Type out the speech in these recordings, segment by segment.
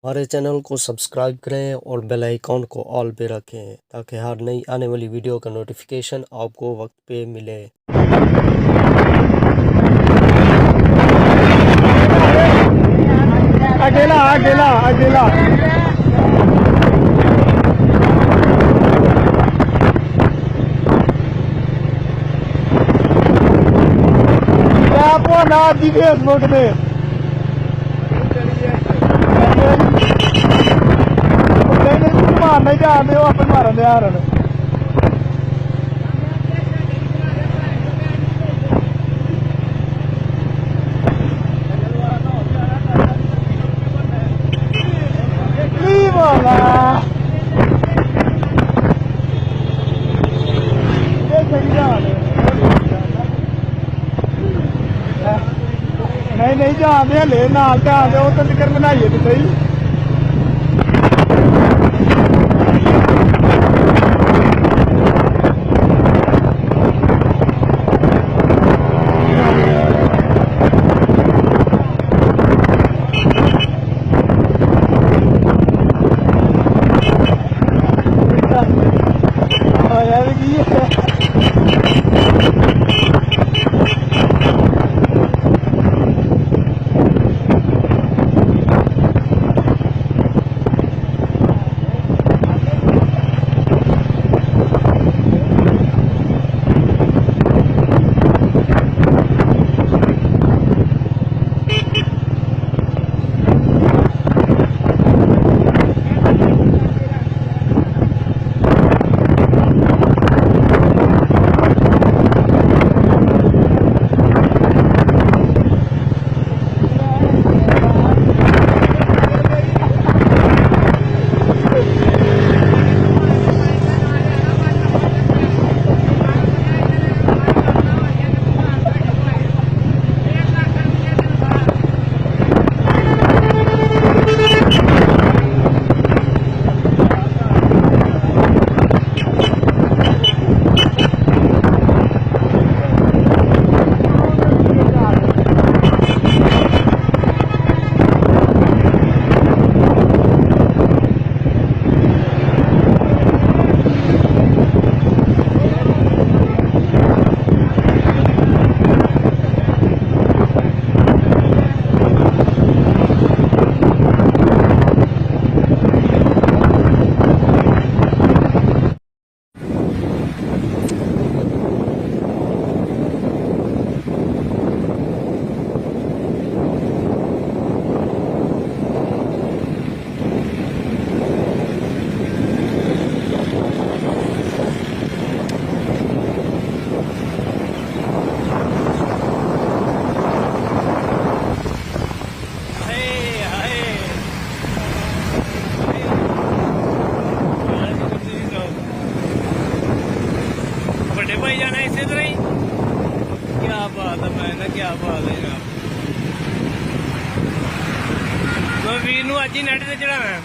ہمارے چینل کو سبسکرائب کریں اور بیل آئیکن کو آل پہ رکھیں تاکہ ہر نئی آنے والی ویڈیو کا نوٹیفیکیشن آپ کو وقت پہ ملے۔ اکیلا فیس بک پہ مارنا جانتے ہو اپنے مارن دے ہارن نہیں جانتے ہلے نال جانتے وہ تو ذکر بنائیے تو صحیح۔ ਵੀਰ ਨੂੰ ਅੱਜ ਹੀ ਨੈਟ ਤੇ ਚੜਾਣਾ।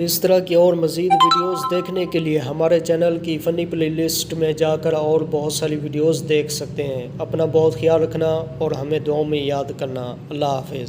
اس طرح کی اور مزید ویڈیوز دیکھنے کے لیے ہمارے چینل کی فنی پلے لسٹ میں جا کر اور بہت ساری ویڈیوز دیکھ سکتے ہیں۔ اپنا بہت خیال رکھنا اور ہمیں دعاؤں میں یاد کرنا۔ اللہ حافظ۔